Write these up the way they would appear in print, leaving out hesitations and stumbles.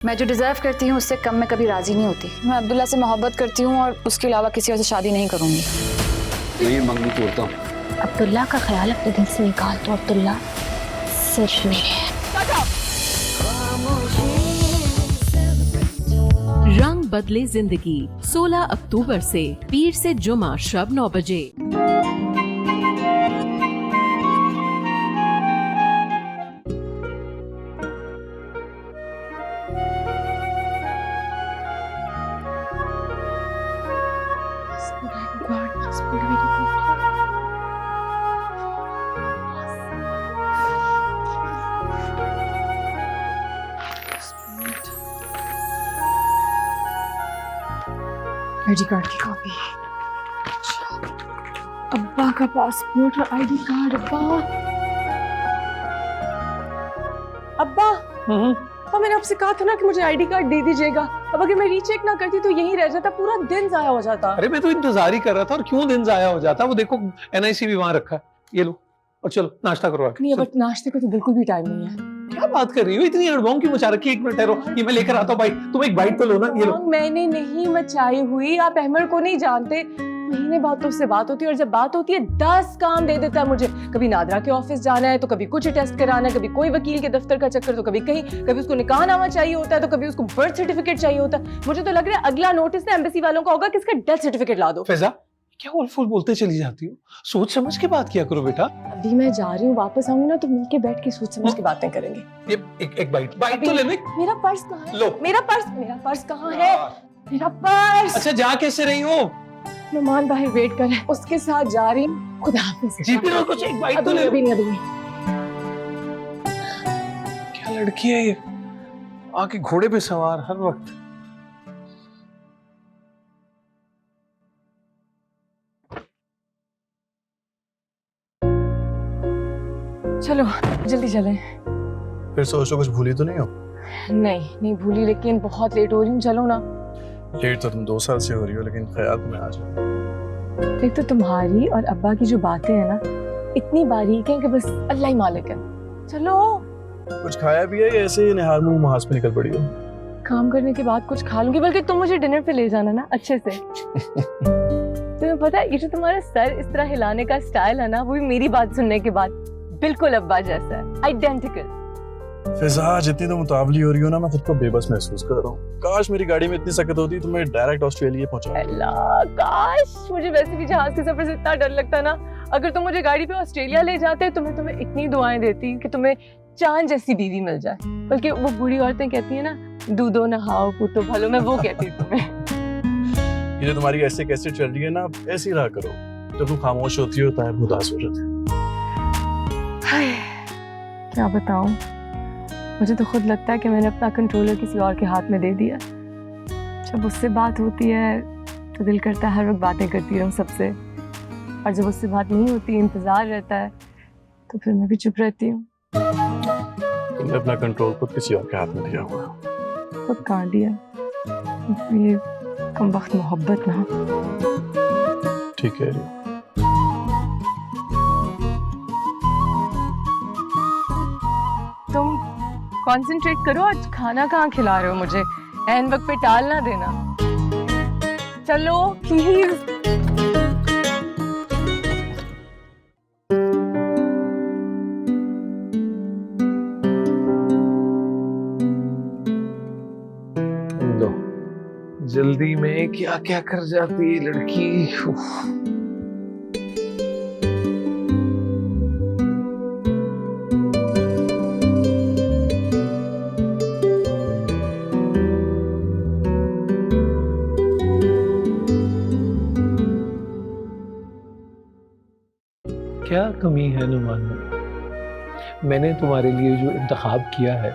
मैं जो डिजर्व करती हूँ उससे कम मैं कभी राजी नहीं होती। मैं अब्दुल्ला से मोहब्बत करती हूँ और उसके अलावा किसी और से शादी नहीं करूंगी। मैं ये मंगनी तोड़ता हूँ। अब्दुल्ला का ख्याल अपने दिल से निकाल दो। अब्दुल्ला सिर्फ मेरे है। रंग बदले जिंदगी 16 अक्टूबर से पीर से जुमा शब 9 बजे। आईडी कार्ड की कॉपी, अब्बा का पासपोर्ट और आईडी कार्ड। अब्बा अब्बा मैंने आपसे कहा था ना कि मुझे आईडी कार्ड दे दीजिएगा। अब अगर मैं रीचेक ना करती तो यहीं रह जाता, पूरा दिन जाया हो जाता। अरे मैं तो इंतजार ही कर रहा था, और क्यों दिन जाया हो जाता। वो देखो एनआईसी भी वहां रखा है, ये लो और चलो नाश्ता करो आके। नहीं बट नाश्ते को तो बिल्कुल भी टाइम नहीं है। क्या बात कर रही हो, इतनी अड़बोंग क्यों मचा रखी है। एक मिनट ठहरो, ये मैं लेकर आता हूँ। भाई तुम एक बाइट तो लो ना, ये लो। मैंने नहीं मचाई हुई, आप अहमद को नहीं जानते। महीने बाद तो उससे बात होती है, और जब बात होती है 10 काम दे देता है मुझे। कभी नादरा के ऑफिस जाना है तो कभी कुछ टेस्ट कराना है, कभी कोई वकील के दफ्तर का चक्कर, तो कभी कहीं, कभी उसको निकाहनामा चाहिए होता है, तो कभी उसको बर्थ सर्टिफिकेट चाहिए होता है। मुझे तो लग रहा है अगला नोटिस ना एम्बेसी वालों का होगा कि इसका डेथ सर्टिफिकेट ला दो। फैजा क्या उलफुल बोलते चली जाती हो, सोच समझ के बात किया करो बेटा। अभी मैं जा रही हूँ, वापस आऊंगी ना तो मिलके बैठ के सोच समझ के बातें करेंगे। ये एक बाइट तो ले ले। मेरा पर्स कहाँ है? लो। मेरा पर्स कहाँ है? मेरा पर्स। अच्छा जा कैसे रही हो? नुमान भाई वेट कर रहे हैं, उसके साथ जा रही हूँ। खुदा हाफिज़। जीते रहो, कुछ एक बाइट तो ले लो। अभी नहीं। क्या लड़की है ये, आके घोड़े पे सवार हर वक्त। चलो जल्दी चलें। फिर सोचो कुछ भूली तो नहीं हो? नहीं भूली, लेकिन बहुत लेट हो रही हूँ। चलो ना। लेट तो तुम 2 साल से हो रही हो, लेकिन ख्याल तुम्हें आज है। एक तो तुम्हारी और अब्बा की जो बातें हैं ना, इतनी बारीक हैं कि बस अल्लाह ही मालिक है। चलो। कुछ खाया भी है या ऐसे ही निहार मुंह महाज पे निकल पड़ी हो? काम करने के बाद कुछ खा लूंगी, बल्कि तुम मुझे डिनर पे ले जाना ना अच्छे से। तुम्हें पता है ये जो तुम्हारा सर इस तरह हिलाने का स्टाइल है ना, वो भी मेरी बात सुनने के बाद बिल्कुल अब्बा जैसा है, आइडेंटिकल। फिजा जितनी तुम मुतावली हो रही हो ना, मैं खुद को बेबस महसूस कर रहा हूँ। काश मेरी गाड़ी में इतनी सकत होती तो मैं डायरेक्ट ऑस्ट्रेलिया पहुंचा। अल्लाह काश। मुझे वैसे भी जहाज के सफर से इतना डर लगता ना, अगर तुम मुझे गाड़ी पे ऑस्ट्रेलिया ले जाते तो मैं तुम्हें इतनी दुआएं देती कि तुम्हें चांद जैसी बीवी मिल जाए। बल्कि वो बूढ़ी औरतें कहती है ना, दूधो नहाओ पुतो भलो, मैं वो कहती तुम्हें। ये जो तुम्हारी ऐसे कैसे चल रही है ना, ऐसी रहा करो। जब तुम खामोश होती हो तो उदास हो जाते। क्या बताऊं, मुझे तो खुद लगता है कि मैंने अपना कंट्रोलर किसी और के हाथ में दे दिया। जब उससे बात होती है तो दिल करता है हर वक्त बातें करती रहूं सबसे, और जब उससे बात नहीं होती, इंतजार रहता है, तो फिर मैं भी चुप रहती हूँ। तुमने अपना कंट्रोल खुद किसी और के हाथ में दिया हुआ। खुद कहाँ दिया, ये कमबख्त मोहब्बत ना। ठीक है। तुम कंसंट्रेट करो, आज खाना कहाँ खिला रहे हो मुझे, एन वक्त पे टाल ना देना। चलो प्लीज। लो, जल्दी में क्या क्या कर जाती है लड़की। क्या कमी है नुमान में? मैंने तुम्हारे लिए जो इंतखाब किया है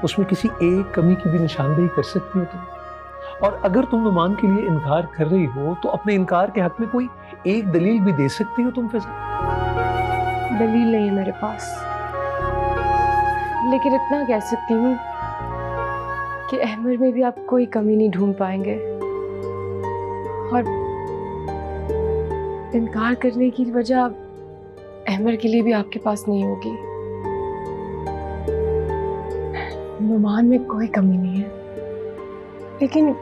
उसमें किसी एक कमी की भी निशानदेही कर सकती हो तुम। और अगर तुम नुमान के लिए इनकार कर रही हो तो अपने इनकार के हक में कोई एक दलील भी दे सकती हो तुम। फैजा दलील नहीं है मेरे पास, लेकिन इतना कह सकती हूँ कि अहमद में भी आप कोई कमी नहीं ढूंढ पाएंगे, और इनकार करने की वजह अहमद के लिए भी आपके पास नहीं होगी। नुमान में कोई कमी नहीं है, लेकिन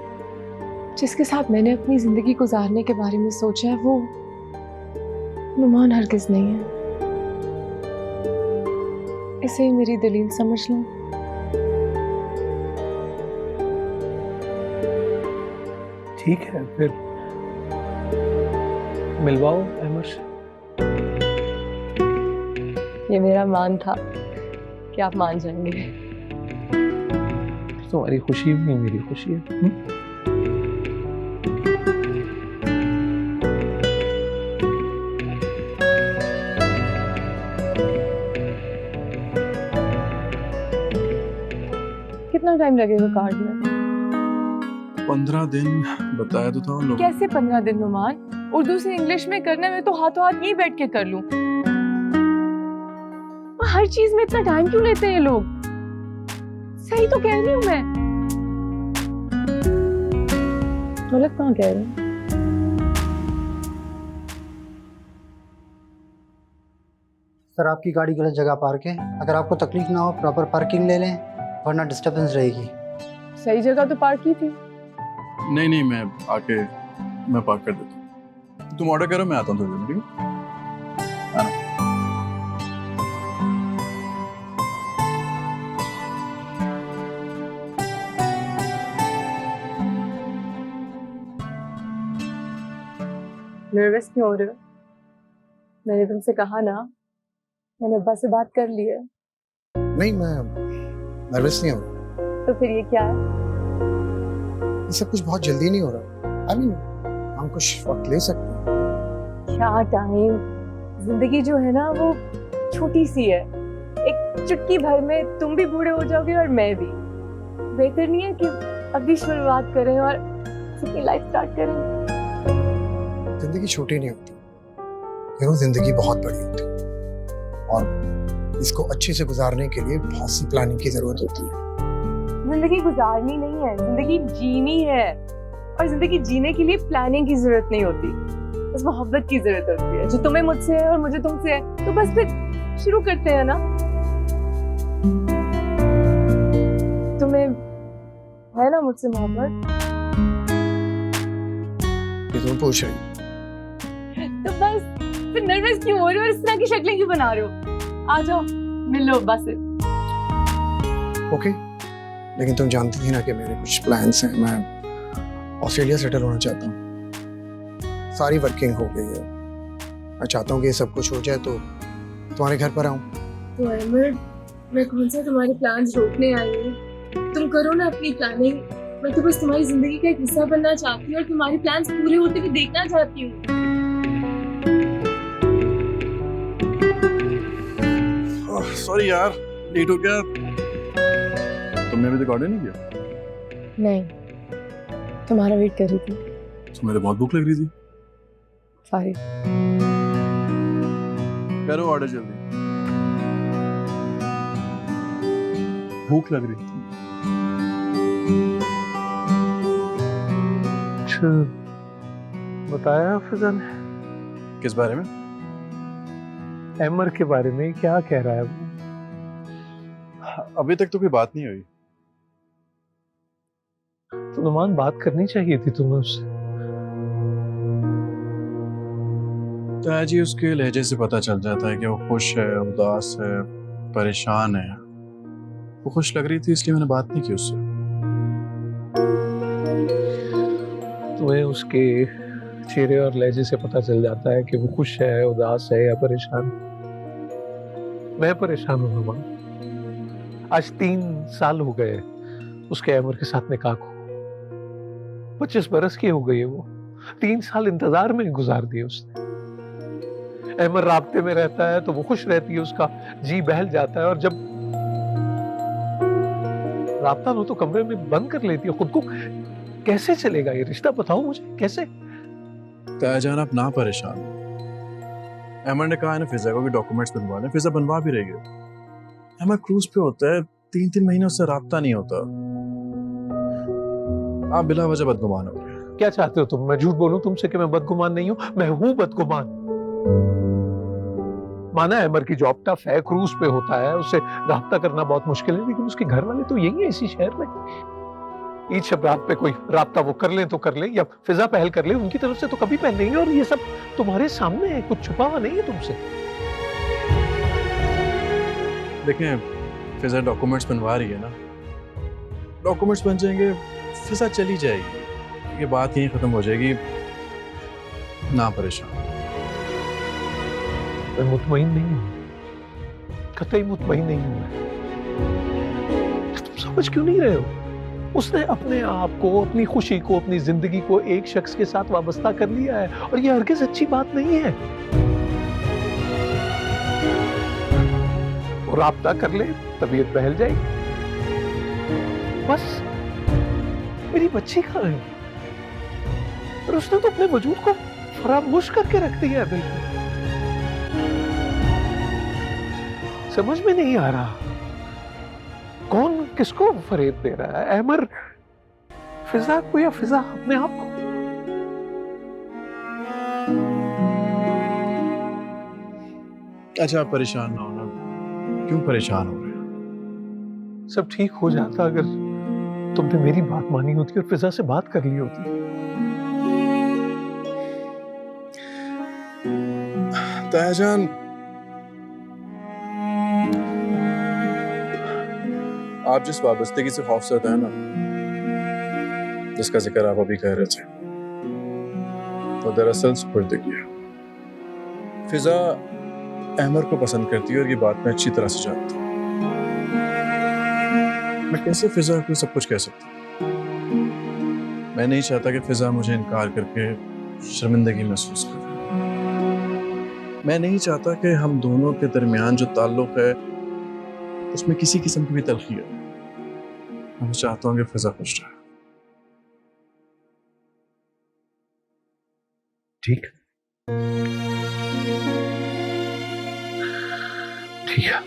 जिसके साथ मैंने अपनी जिंदगी गुजारने के बारे में सोचा है वो नुमान हरगिज नहीं है। इसे ही मेरी दलील समझ लो। ठीक है, फिर मिलवाओ अहमद से। ये मेरा मान था कि आप मान जाएंगे। तुम्हारी खुशी भी मेरी खुशी है। कितना टाइम लगेगा कार्ड में? 15 दिन बताया तो था उन लोगों कैसे 15 दिन नुमान? उर्दू से इंग्लिश में करने में तो हाथों हाथ यहीं बैठ के कर लूं। हर चीज में इतना टाइम क्यों लेते हैं ये लोग? सही तो कह रही हूं मैं। गलत कहाँ कह रही हूँ? सर आपकी गाड़ी गलत जगह पार्क है। अगर आपको तकलीफ ना हो प्रॉपर पार्किंग ले लें, वरना डिस्टर्बेंस रहेगी। सही जगह तो पार्क की थी। नहीं मैं पार्क कर देता हूँ। तुम ऑर्डर करो, मैं आता हूँ थोड़ी देर में, ठीक है? नर्वस क्यों हो रहे हो? मैंने तुमसे कहा ना, मैंने अब्बा से बात कर ली है। नहीं, मैं नर्वस नहीं हो रहा। तो फिर ये क्या है? ये सब कुछ बहुत जल्दी नहीं हो रहा। आई मीन हम कुछ वक्त ले सकते हैं। क्या टाइम? जिंदगी जो है ना वो छोटी सी है। एक चुटकी भर में तुम भी बूढ़े हो जाओगे और मैं भी। बेहतर नहीं है कि अभी शुरुआत करें और अपनी लाइफ स्टार्ट करें? जिंदगी छोटी नहीं होती, जिंदगी बहुत बड़ी होती है और इसको अच्छे से गुजारने के लिए बहुत सी प्लानिंग की जरूरत होती है। जिंदगी गुजारनी नहीं है, जिंदगी जीनी है। और जिंदगी जीने के लिए प्लानिंग की जरूरत नहीं होती, बस मोहब्बत की जरूरत होती है। जो तुम्हें मुझसे है और मुझे तुमसे है, तो बस फिर शुरू करते हैं ना। तुम्हें है ना मुझसे मोहब्बत? ये तुम पूछ रही हो? तो बस फिर नर्वस क्यों हो रहे हो और इस तरह की शक्लें क्यों बना रहे हो? आ जाओ, मिल लो बस। ओके, लेकिन तुम जानती थी ना कि मेरे कुछ प्लान्स हैं। मैं ऑस्ट्रेलिया सेटल होना चाहता हूँ। सारी वर्किंग हो गई है। मैं चाहता हूँ कि ये सब कुछ हो जाए तो तुम्हारे घर पर आऊँ। तो अहमद, मैं कौन सा तुम्हारे प्लान्स रोकने आई हूँ? तुम करो ना अपनी प्लानिंग। मैं तो बस तुम्हारी जिंदगी का एक हिस्सा बनना चाहती हूँ और तुम्हारे प्लान्स पूरे होते हुए देखना चाहती हूँ। सॉरी यार, लेट हो गया। तुमने अभी तक ऑर्डर नहीं किया? नहीं, तुम्हारा वेट कर रही थी। तुम्हें तो बहुत भूख लग रही थी। सॉरी। करो ऑर्डर जल्दी, भूख लग रही थी। अच्छा, बताया फिजा ने किस बारे में? एमर के बारे में क्या कह रहा है वो? अभी तक तो कोई बात नहीं हुई। तो नुमान बात करनी चाहिए थी तुम्हें उससे। ताया जी, उसके लहजे से पता चल जाता है कि वो खुश है, उदास है, परेशान है। वो खुश लग रही थी इसलिए मैंने बात नहीं की उससे। तुम्हें उसके चेहरे और लहजे से पता चल जाता है कि वो खुश है, उदास है या परेशान। मैं परेशान हूं नुमान। आज 3 साल हो गए उसके अमर के साथ निकाह को। 25 बरस की हो गई है वो। 3 साल इंतजार में गुजार दिए उसने। अमर राब्ते में रहता है तो वो खुश रहती है, उसका जी बहल जाता है, और जब राब्ता हो तो कमरे में बंद कर लेती है खुद को। कैसे चलेगा ये रिश्ता, बताओ मुझे कैसे? ताया जान, आप ना परेशान हो। अमर ने कहा है ना फिजा को कि डॉक्यूमेंट्स बनवाने। फिजा बनवा भी रही है। अमर क्रूज पे होता है, 3-3 महीने उससे राब्ता नहीं होता। आप बिला वजह बदगुमान हो रहे हैं। क्या चाहते हो तुम? मैं झूठ बोलूं तुमसे कि मैं बदगुमान नहीं हूं? मैं हूं बदगुमान। माना है अमर की जॉब टफ है, क्रूज पे होता है, उससे राब्ता करना बहुत मुश्किल है, लेकिन उसके घर वाले तो यही है इसी शहर में। ईद शब रात पे कोई राब्ता वो कर ले तो कर ले, या फिजा पहल कर ले, उनकी तरफ से तो कभी पहल नहीं है। और ये सब तुम्हारे सामने है, कुछ छुपा हुआ नहीं है तुमसे। देखें फिजा डॉक्यूमेंट्स बनवा रही है ना, डॉक्यूमेंट्स बन जाएंगे, फिजा चली जाएगी, ये बात यहीं खत्म हो जाएगी, ना परेशान। मैं मुतमईन नहीं हूँ, कतई मुतमईन नहीं हूँ मैं। तुम समझ क्यों नहीं रहे हो? उसने अपने आप को, अपनी खुशी को, अपनी जिंदगी को एक शख्स के साथ वाबस्ता कर लिया है, और ये हरगिज़ अच्छी बात नहीं है। वो राब्ता कर ले, तबीयत बहल जाएगी, बस। मेरी बच्ची कहाँ है? और उसने तो अपने वजूद को फरामोश करके रख दिया है बिल्कुल। समझ में नहीं आ रहा कौन किसको फरेब दे रहा है, अहमर फिजा को या फिजा अपने आप को? अच्छा आप परेशान ना होना, क्यों परेशान हो रहे हो? सब ठीक हो जाता अगर तुमने मेरी बात मानी होती और फिजा से बात कर ली होती। तायाजान, आप जिस वाबस्तगी से खौफजदा है ना, जिसका जिक्र आप अभी कह रहे थे, वो दरअसल सुपुर्दगी है। फिजा अहमर को पसंद करती है और ये बात मैं अच्छी तरह से जानता हूँ। मैं कैसे फिजा को सब कुछ कह सकता हूँ? मैं नहीं चाहता कि फिजा मुझे इनकार करके शर्मिंदगी महसूस करे। मैं नहीं चाहता कि हम दोनों के दरमियान जो ताल्लुक है उसमें किसी किस्म की भी तलखी है। मैं चाहता हूँ कि फिजा खुश रहे। ठीक ठीक है।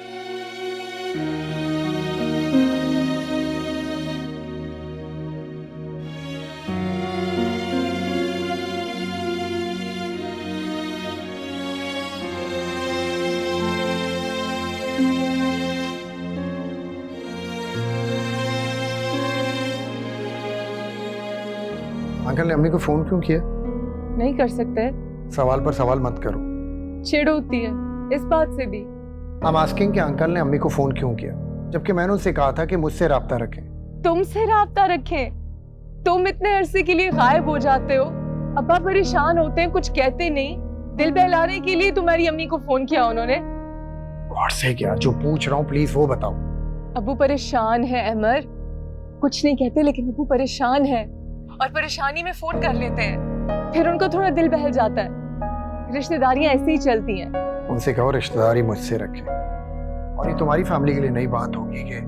अंकल ने अम्मी को फोन क्यों किया? नहीं कर सकते, सवाल पर सवाल मत करो। चिढ़ होती है इस बात से भी। हम आस्किंग कि अंकल ने अम्मी को फोन क्यों किया, जबकि मैंने उनसे कहा था कि मुझसे राब्ता रखें। तुमसे राब्ता रखें? तुम इतने अरसे के लिए गायब हो जाते हो, अब्बा परेशान होते हैं, कुछ कहते नहीं, दिल बहलाने के लिए तुम्हारी अम्मी को फोन किया उन्होंने? और से क्या, जो पूछ रहा हूँ प्लीज वो बताओ। अबू परेशान है अहमर, कुछ नहीं कहते लेकिन अबू परेशान है, और परेशानी में फोन कर लेते हैं, फिर उनको थोड़ा दिल बहल जाता है। रिश्तेदारियां ऐसे ही चलती हैं। उनसे कहो रिश्तेदारी मुझसे रखे। और ये तुम्हारी फैमिली के लिए नई बात होगी कि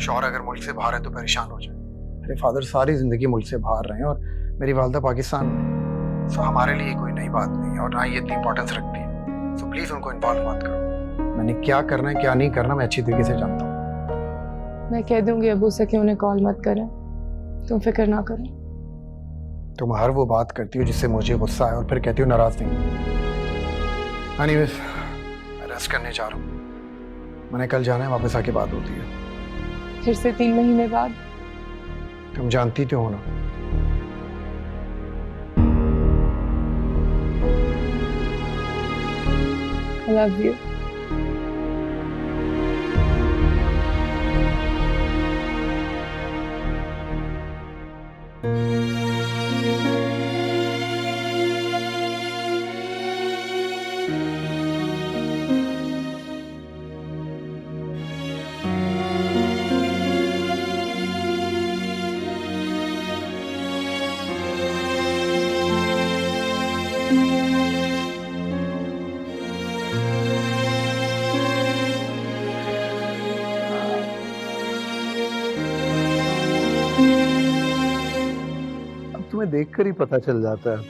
शौहर अगर मुल्क से बाहर है तो परेशान हो जाए। मेरे फादर सारी जिंदगी मुल्क से बाहर रहे हैं और मेरी वालदा पाकिस्तान में, सो हमारे लिए कोई नई बात नहीं है और ना ये इतनी इंपॉर्टेंस रखती है। सो प्लीज उनको इन्वॉल्व मत करो। मैंने क्या करना है क्या नहीं करना मैं अच्छी तरीके से जानता हूँ। मैं कह दूंगी अबू से कि उन्हें कॉल मत करें, तुम फिक्र ना करो। तुम हर वो बात करती हो जिससे मुझे गुस्सा है और फिर कहती हो नाराज नहीं। एनीवेज, मैं रेस्ट करने जा रहा हूँ। मैंने कल जाना है, वापस आके बात होती है। फिर से 3 महीने बाद? तुम जानती तो हो ना। I love you. तुम्हें देखकर ही पता चल जाता है,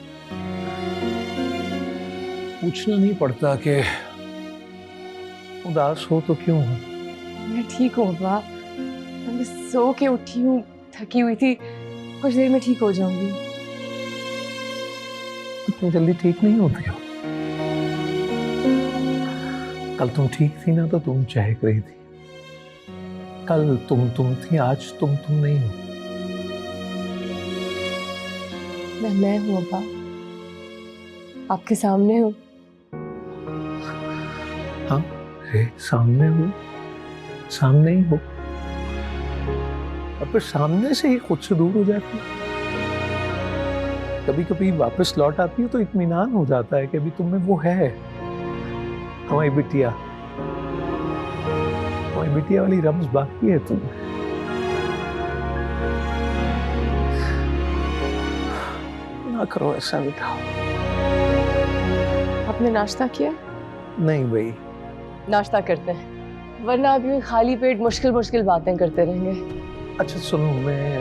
पूछना नहीं पड़ता कि उदास हो तो क्यों हो। मैं ठीक हूँ अब्बा, मैं बस सो के उठी हूँ, थकी हुई थी, कुछ देर में ठीक हो जाऊंगी। इतनी जल्दी ठीक नहीं होती हो। कल तुम ठीक थी ना तो तुम चहक रही थी। कल तुम थी, आज तुम नहीं हो। मैं हूँ अब्बा, आपके सामने हूँ। हाँ, अरे सामने हो, सामने ही हो, और फिर सामने से ही खुद से दूर हो जाती है। कभी कभी वापस लौट आती है तो इत्मीनान हो जाता है कि अभी तुम में वो है, हमारी बिटिया, हमारी बिटिया वाली रम्ज बाकी है तुम। ना करो ऐसा बेटा। आपने नाश्ता किया? नहीं भाई, नाश्ता करते हैं, वरना आप यूं खाली पेट मुश्किल मुश्किल बातें करते रहेंगे। अच्छा सुनो, मैं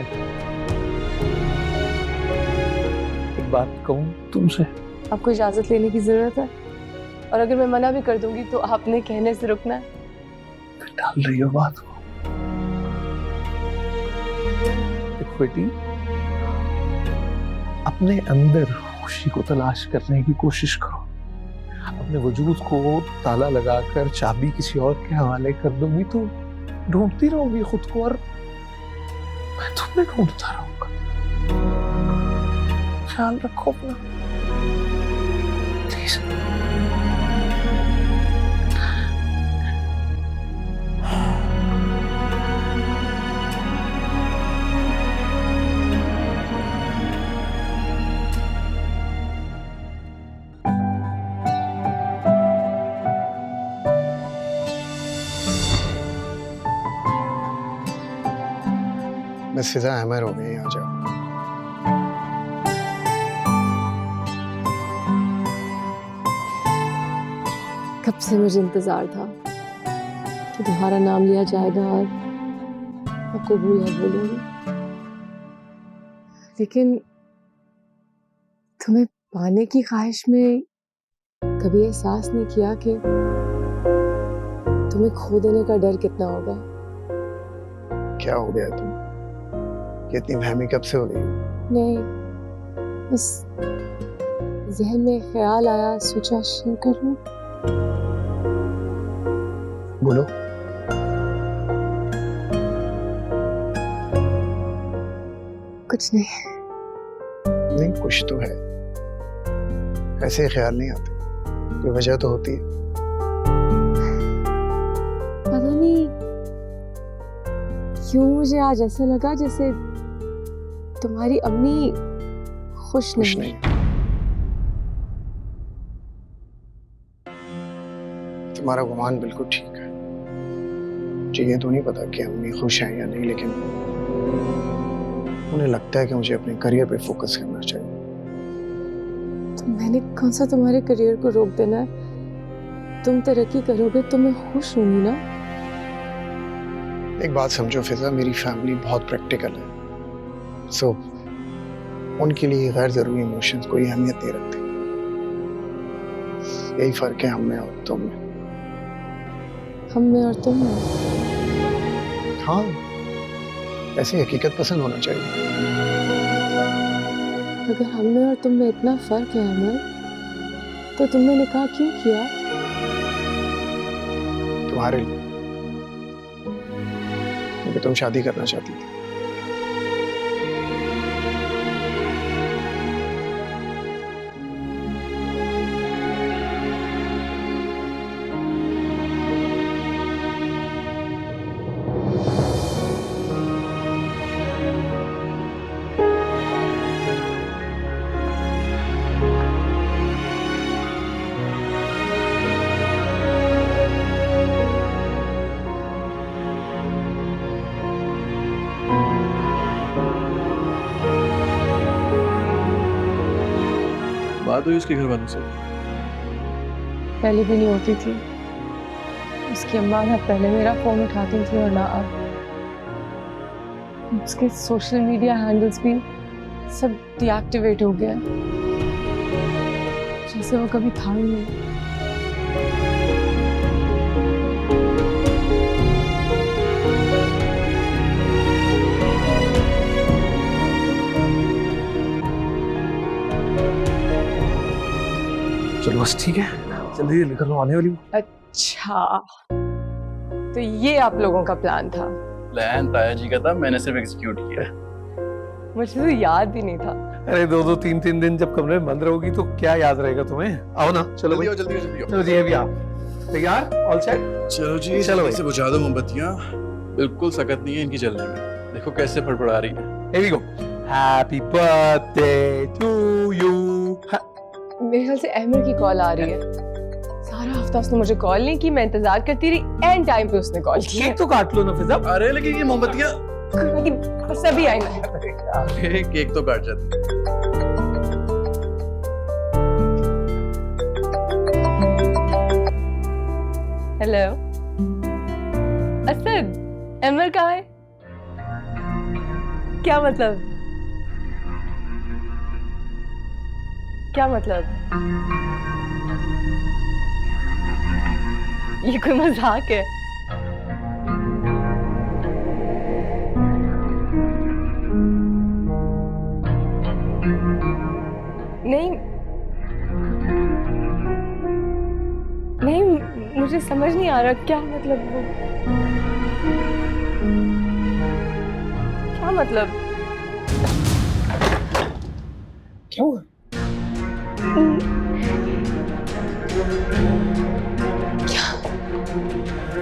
एक बात कहूँ तुमसे। आपको इजाजत लेने की जरूरत है, और अगर मैं मना भी कर दूंगी तो आपने कहने से रुकना है। फिर डाल रही हो बात को। देखो बेटी, अपने अंदर खुशी को तलाश करने की कोशिश करो। अपने वजूद को ताला लगाकर चाबी किसी और के हवाले कर दोगी तो ढूंढती रहोगी खुद को, और मैं तुम्हें ढूंढता रहूंगा। ख्याल रखो अपना, प्लीज। मिस फिजा हैमर हो गई, आ जाओ। कब से मुझे इंतजार था कि तुम्हारा नाम लिया जाएगा और मैं कबूल है बोलूंगी, लेकिन तुम्हें पाने की ख्वाहिश में कभी एहसास नहीं किया कि तुम्हें खो देने का डर कितना होगा। क्या हो गया तुम? इतनी बहमी कब से हो गई? नहीं, बस जहन में ख्याल आया, सोचा शेयर करूं। बोलो। कुछ नहीं। नहीं, कुछ तो है। ऐसे ख्याल नहीं आते, कोई वजह तो होती है। पता नहीं क्यों मुझे आज ऐसा लगा जैसे तुम्हारी अम्मी खुश कुछ नहीं। नहीं। तुम्हारा गुमान बिल्कुल ठीक है। मुझे ये तो नहीं पता कि अम्मी खुश हैं या नहीं, लेकिन उन्हें लगता है कि मुझे अपने करियर पे फोकस करना चाहिए। तो मैंने कौन सा तुम्हारे करियर को रोक देना है? तुम तरक्की करोगे तो मैं खुश होंगी ना। एक बात समझो फिजा, मेरी फैमिली बहुत प्रैक्टिकल है, सो उनके लिए गैर जरूरी इमोशंस कोई अहमियत नहीं रखते। यही फर्क है हम में और तुम में। हम में और तुम में? हाँ, ऐसी हकीकत पसंद होना चाहिए। अगर हम में और तुम में इतना फर्क है अमर, तो तुमने निकाह क्यों किया? तुम्हारे लिए, क्योंकि तुम शादी करना चाहती थी। बात हुई उसके घर वालों से? पहले भी नहीं होती थी। उसकी अम्मा ना पहले मेरा फोन उठाती थी और ना अब। उसके सोशल मीडिया हैंडल्स भी सब डीएक्टिवेट हो गया, जैसे वो कभी था ही नहीं। चलो बस ठीक है, जल्दी निकल लो, आने वाली हूँ। अच्छा, तो ये आप लोगों का प्लान था? प्लान ताया जी का था, मैंने सिर्फ एग्जीक्यूट किया। मुझे तो याद भी नहीं था। अरे 2-2 3-3 दिन जब कमरे में बंद रहोगी तो क्या याद रहेगा तुम्हें? आओ ना, चलो भाई, जल्दी आओ। चलो जी, ये भी आप तैयार? All set? चलो जी, चलो भाई। से बुझा दो मोमबत्तियाँ। बिल्कुल सकत नहीं है इनकी जलने में। देखो कैसे फड़फड़ा रही है। Here we go. Happy birthday to you. मेरे ख्याल से अहमर की कॉल आ रही है। सारा हफ्ता उसने मुझे कॉल नहीं की, मैं इंतजार करती रही, एंड टाइम पे उसने कॉल किया। केक तो काट लो ना फिजा। अरे लेकिन ये मोमबत्तियाँ सभी आई ना। केक तो काट जाती। हेलो असद, अहमर कहाँ है? क्या मतलब? क्या मतलब? ये कोई मजाक है? नहीं नहीं, मुझे समझ नहीं आ रहा क्या मतलब वो। क्या मतलब? क्या हुआ? क्या?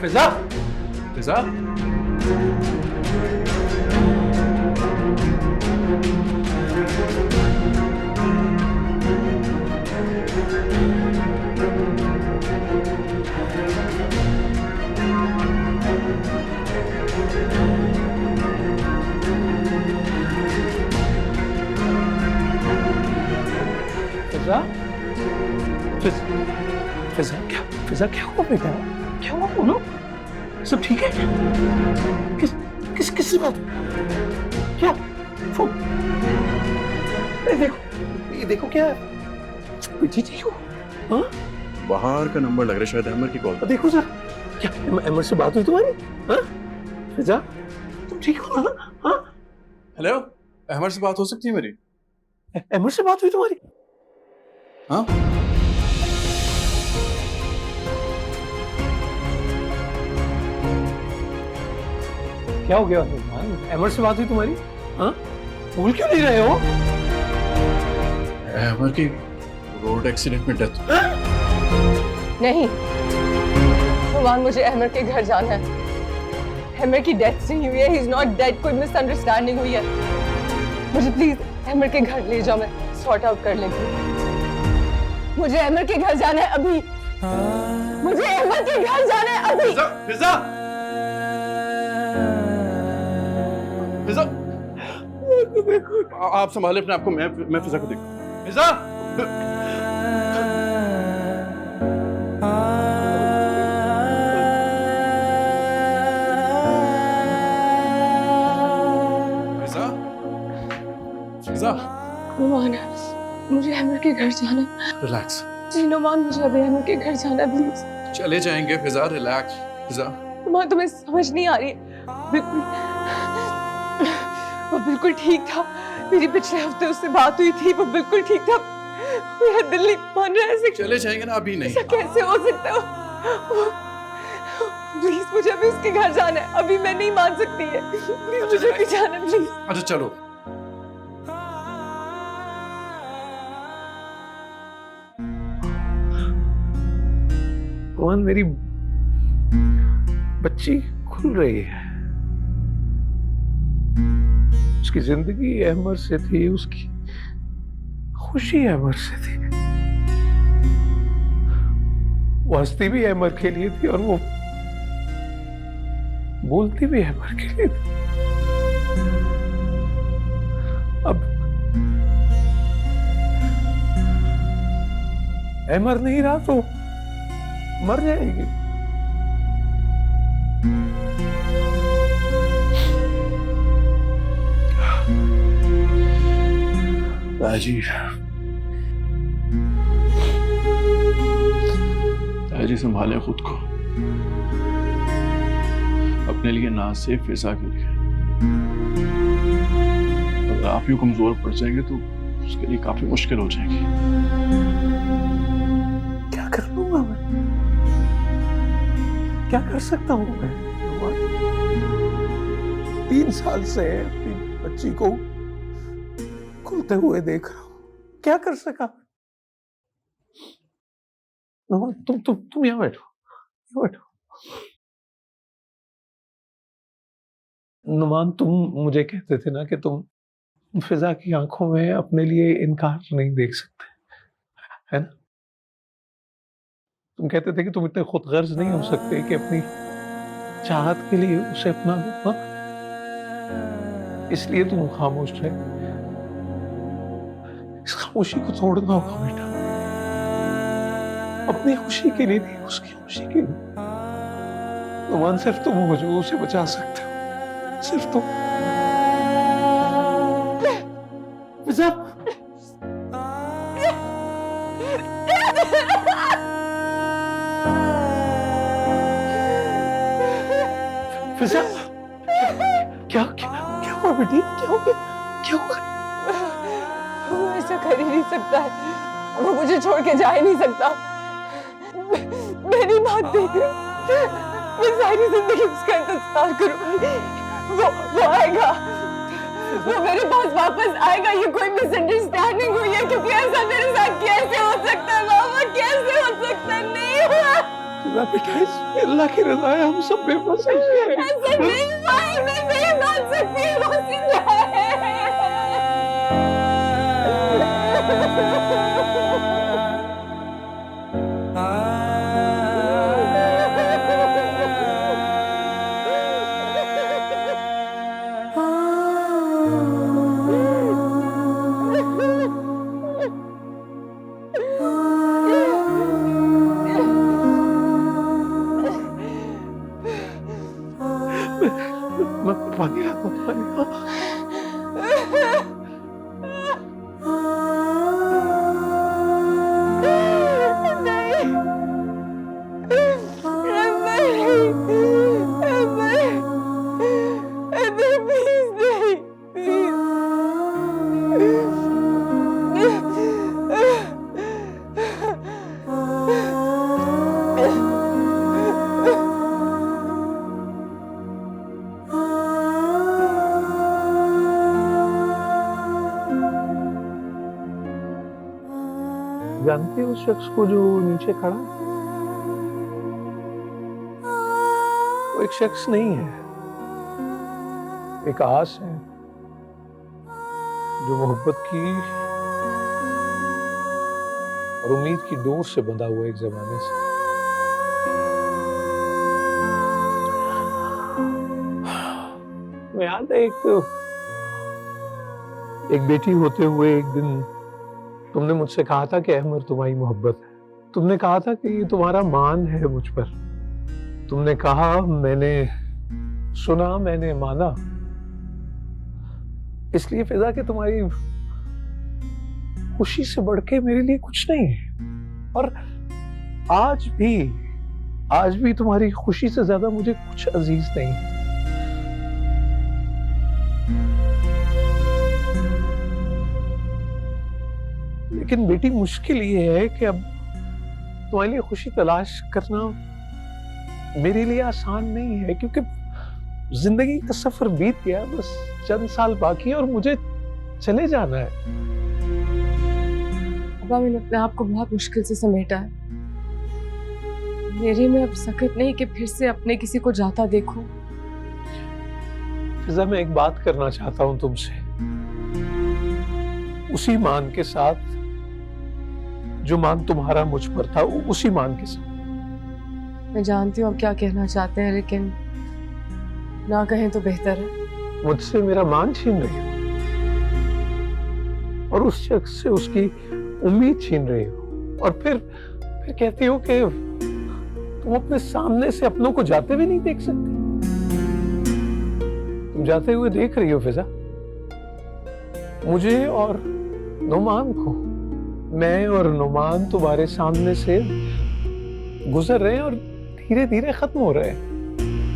फिजा? फिजा? फिजा क्या हुआ बेटा? क्या हुआ? बोलो, सब ठीक है? किस बात? क्या? ये देखो क्या है? जी जी हो? हाँ? बाहर का नंबर लग रहा है, शायद अहमर की कॉल। देखो सर, क्या अहमर से बात हुई तुम्हारी? हाँ? फिजा, तुम ठीक हो ना? हाँ? हेलो, अहमर से बात हो सकती है मेरी? अहमर से बात हुई तुम्हारी? हाँ? क्या हो गया अहमर से बात हुई तुम्हारी? हाँ? भूल क्यों नहीं रहे हो? अहमर की रोड एक्सीडेंट में डेथ। नहीं भगवान, मुझे अहमर के घर जाना है। अहमर की डेथ नहीं हुई है, ही इज नॉट डेड, कोई मिसअंडरस्टैंडिंग हुई है। मुझे प्लीज अहमर के घर ले जाओ, मैं सॉर्ट आउट कर लेती हूँ। मुझे अहमर के घर जाना है अभी। मुझे अहमर के घर जाना है अभी। फिजा! फिजा! आप संभाले अपने आप को, मैं फिजा को देखूं। फिजा! फिजा! फिजा! नुमान, मुझे अहमर के घर जाना है। रिलैक्स। जी नुमान, मुझे अभी अहमर के घर जाना है प्लीज। चले जाएंगे फिजा, रिलैक्स। फिजा! नुमान, तुम्हें समझ नहीं आ रही है। बिल्कुल वो बिल्कुल ठीक था। मेरी पिछले हफ्ते उससे बात हुई थी, वो बिल्कुल ठीक था। मेरा दिल नहीं मान रहा है ऐसे। चले जाएंगे ना, अभी नहीं। ऐसा कैसे हो सकता है? प्लीज मुझे अभी उसके घर जाना है, अभी मैं नहीं मान सकती है। प्लीज मुझे अभी जाना है, प्लीज। अच्छा चलो। भगवान, मेरी बच्ची खुल रही है। उसकी जिंदगी अहमर से थी, उसकी खुशी अहमर से थी। वो हंसती भी अहमर के लिए थी और वो बोलती भी अहमर के लिए थी। अब अहमर नहीं रहा तो मर जाएगी। ताजी, ताजी संभाले खुद को, अपने लिए ना, सिर्फ फिजा के लिए। अगर आप यूं कमजोर पड़ जाएंगे तो उसके लिए काफी मुश्किल हो जाएगी। क्या कर लूंगा मैं? क्या कर सकता हूं मैं? 3 साल से अपनी बच्ची को होते हुए देख रहा हूं, क्या कर सका? नुमान, तुम यहाँ बैठो, यहाँ बैठो। नुमान, तुम मुझे कहते थे ना कि तुम फिजा की आंखों में अपने लिए इनकार नहीं देख सकते, है ना? तुम कहते थे कि तुम इतने खुदगर्ज नहीं हो सकते कि अपनी चाहत के लिए उसे अपना लो, हाँ? इसलिए तुम खामोश रहे। इस खामोशी को तोड़ना होगा बेटा, अपनी खुशी के लिए नहीं, उसकी खुशी के लिए। नुमान, सिर्फ तुम हो जो उसे बचा सकते हो, सिर्फ तुम। फिजा, फिजा, क्या क्या क्या हुआ बेटी? क्या हो गया? क्या हुआ? वो ऐसा कर ही नहीं सकता है, वो मुझे छोड़ के जा ही नहीं सकता। मेरी बात देख, मैं सारी जिंदगी उसका इंतजार करूंगी। वो आएगा, वो मेरे पास वापस आएगा। ये कोई मिसअंडरस्टैंडिंग हुई है, क्योंकि ऐसा मेरे साथ कैसे हो सकता है मामा, कैसे हो सकता है? नहीं हुआ। बेटा, अल्लाह की रज़ा है, हम सब बेबस हैं। ऐसा नहीं हुआ है, मैं नहीं मान सकती। वो जिंदा है। पानी ला, पानी ला। जानते हो उस शख्स को जो नीचे खड़ा है? वो एक शख्स नहीं है, एक आस है जो मोहब्बत की और उम्मीद की डोर से बंधा हुआ एक जमाने से। मैं याद है एक बेटी होते हुए एक दिन तुमने मुझसे कहा था कि अहमर तुम्हारी मोहब्बत है। तुमने कहा था कि ये तुम्हारा मान है मुझ पर। तुमने कहा, मैंने सुना, मैंने माना। इसलिए फिजा कि तुम्हारी खुशी से बढ़ के मेरे लिए कुछ नहीं है। और आज भी तुम्हारी खुशी से ज्यादा मुझे कुछ अजीज नहीं है। लेकिन बेटी, मुश्किल ये है कि अब तुम्हारे लिए खुशी तलाश करना मेरे लिए आसान नहीं है, क्योंकि जिंदगी का सफर बीत गया, बस चंद साल बाकी है और मुझे चले जाना है। पापा, मैंने अपने आप को बहुत मुश्किल से समेटा है। मेरे में अब सकत नहीं कि फिर से अपने किसी को जाता देखूं। फिजा, मैं एक बात करना चाहता हूं तुमसे, उसी मान के साथ जो मान तुम्हारा मुझ पर था, उसी मान के साथ। मैं जानती हूँ आप क्या कहना चाहते हैं, लेकिन ना कहें तो बेहतर है। मुझसे मेरा मान छीन रही हो और उस शख्स से उसकी उम्मीद छीन रही हो, और फिर कहती हो कि तुम अपने सामने से अपनों को जाते हुए नहीं देख सकती। तुम जाते हुए देख रही हो फिजा, मुझे और नुमान को। मैं और नुमान तुम्हारे सामने से गुजर रहे हैं और धीरे धीरे खत्म हो रहे हैं।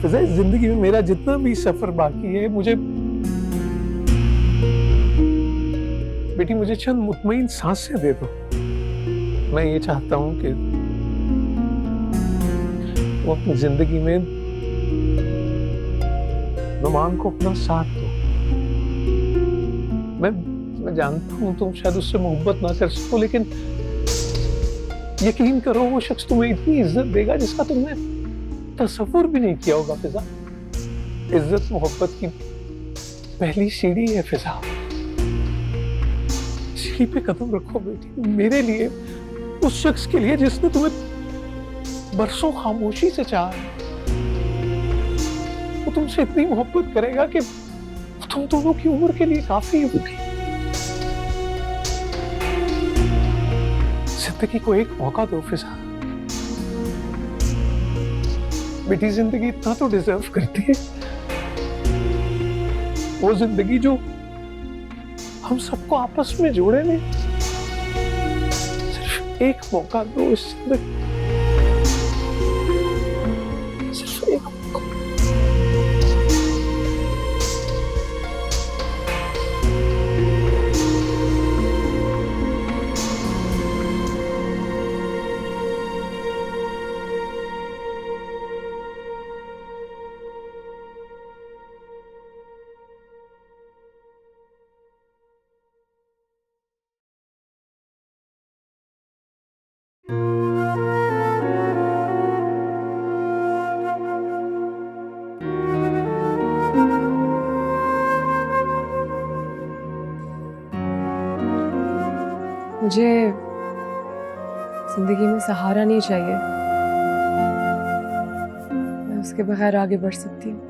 फिजा, इस जिंदगी में मेरा जितना भी सफर बाकी है, मुझे चंद मुतमईन सांसें दे दो। मैं ये चाहता हूं कि वो अपनी जिंदगी में नुमान को अपना साथ दो। मैं जानता हूँ तुम शायद उससे मोहब्बत ना कर सको, लेकिन यकीन करो वो शख्स तुम्हें इतनी इज्जत देगा जिसका तुमने तसव्वुर भी नहीं किया होगा फिजा। इज्जत मोहब्बत की पहली सीढ़ी है फिजा। सीढ़ी पे कदम रखो बेटी, मेरे लिए, उस शख्स के लिए जिसने तुम्हें बरसों खामोशी से चाहा है। वो तुमसे इतनी मोहब्बत करेगा कि तुम दोनों की उम्र के लिए काफी होगी। जिंदगी को एक मौका दो फिजा। बेटी जिंदगी इतना तो डिजर्व करती है, वो जिंदगी जो हम सबको आपस में जोड़े ने। सिर्फ एक मौका दो इस जिंदगी, सिर्फ एक मौका। मुझे जिंदगी में सहारा नहीं चाहिए, मैं उसके बगैर आगे बढ़ सकती हूँ।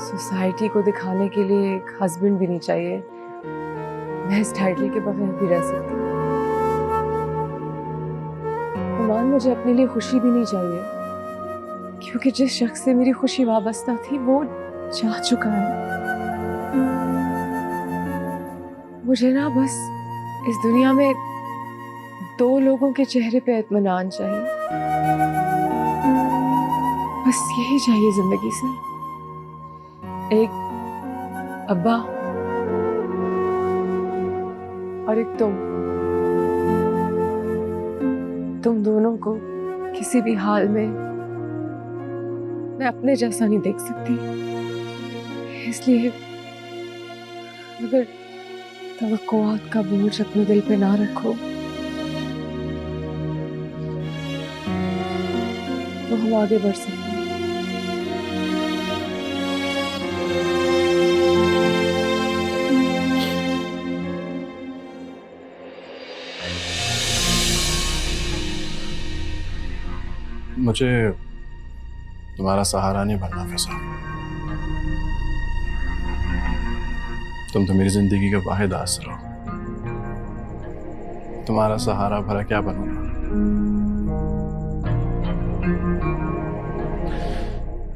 सोसाइटी को दिखाने के लिए एक हस्बैंड भी नहीं चाहिए, मैं इस टाइटल के बगैर भी रह सकती हूँ। ईमान, मुझे अपने लिए खुशी भी नहीं चाहिए, क्योंकि जिस शख्स से मेरी खुशी वाबस्ता थी वो जा चुका है। मुझे ना बस इस दुनिया में दो लोगों के चेहरे पे इत्मीनान चाहिए, बस यही चाहिए जिंदगी से। एक अब्बा और एक तुम दोनों को किसी भी हाल में मैं अपने जैसा नहीं देख सकती, इसलिए अगर तवक्कुआत का बोझ अपने दिल पे ना रखो तो हम आगे बढ़ सकते हैं। मुझे तुम्हारा सहारा नहीं बनना फिजा। तुम तो मेरी जिंदगी का वाहिद आसरा हो। तुम्हारा सहारा भला क्या बनूंगा?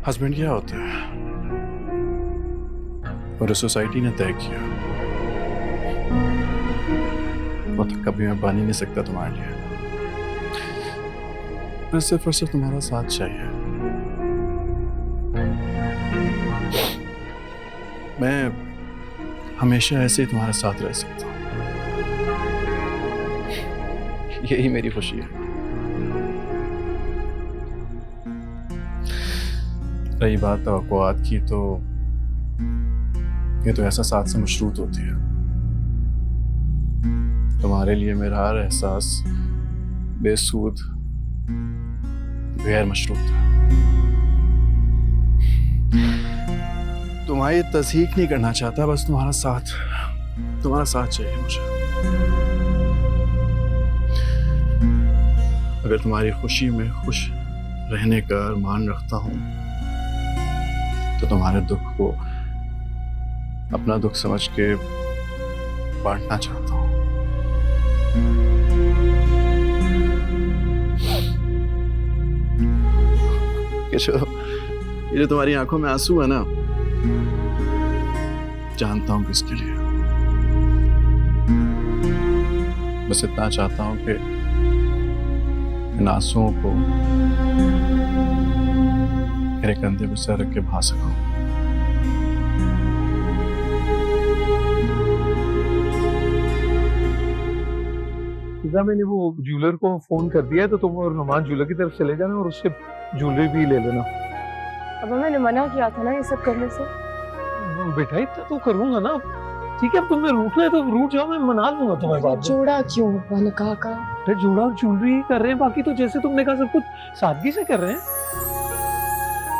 हस्बैंड क्या होता है और सोसाइटी ने तय किया, वो तो कभी मैं बन ही नहीं सकता तुम्हारे लिए। मैं सिर्फ और सिर्फ तुम्हारा साथ चाहिए। मैं हमेशा ऐसे ही तुम्हारे साथ रह सकता हूँ, यही मेरी खुशी है। रही बात तवक्कुआत की, तो ये तो ऐसा साथ से मशरूत होती है। तुम्हारे लिए मेरा हर एहसास बेसूद, गैर मशरूत है। तुम्हारी तस्दीक नहीं करना चाहता, बस तुम्हारा साथ चाहिए मुझे। अगर तुम्हारी खुशी में खुश रहने का अरमान रखता हूं तो तुम्हारे दुख को अपना दुख समझ के बांटना चाहता हूं। ये जो तुम्हारी आंखों में आंसू है ना, जानता हूं किसके लिए। बस इतना चाहता हूं कि इन आंसुओं को मेरे कंधे पे सर रख के भा सकूं। मैंने वो ज्वेलर को फोन कर दिया है, तो तुम और नुमान ज्वेलर की तरफ चले जाना और उससे ज्वेलरी भी ले लेना। अब मैंने मना किया था ना ये सब करने से। बेटा इतना तो करूंगा ना, ठीक है, अब तुमने रूठना है तो रूठ जाओ, मैं मना लूंगा तुम्हें बाद में। जोड़ा क्यों हुआ निकाह का? अरे जोड़ा और ज्वेलरी ही कर रहे हैं, बाकी तो जैसे तुमने कहा सब कुछ सादगी से कर रहे हैं।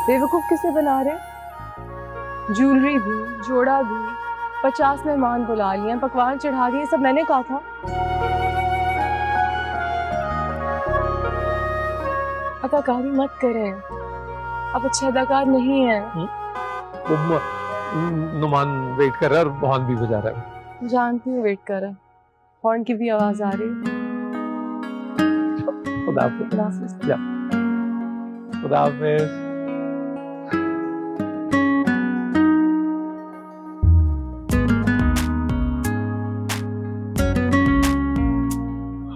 बेवकूफ किसे बना रहे? ज्वेलरी भी, जोड़ा भी, 50 मेहमान बुला लिए, पकवान चढ़ा दिए, सब मैंने कहा था। अदाकारी मत करें, अब अच्छे अदाकार नहीं है। नुमान वेट कर रहा है और हॉर्न भी बजा रहा है। जानती हूँ वेट कर रहा है, हॉर्न की भी आवाज आ रही है। खुदा हाफिज। खुदा हाफिज। जा। खुदा हाफिज।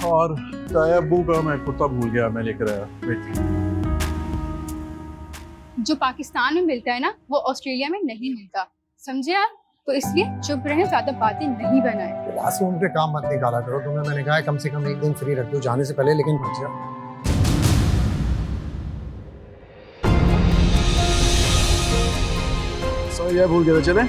और चाय अब्बू का मैं कुर्ता भूल गया, मैं लेकर आया। वेट। जो पाकिस्तान में मिलता है ना, वो ऑस्ट्रेलिया में नहीं मिलता, समझे आप? तो इसलिए चुप रहें, ज्यादा बातें नहीं बनाएं। क्लासरूम पे काम मत निकाला करो, तुम्हें मैंने कहा है कम से कम एक दिन फ्री रख दो जाने से पहले, लेकिन मत जाओ। सो ये भूल गए, चले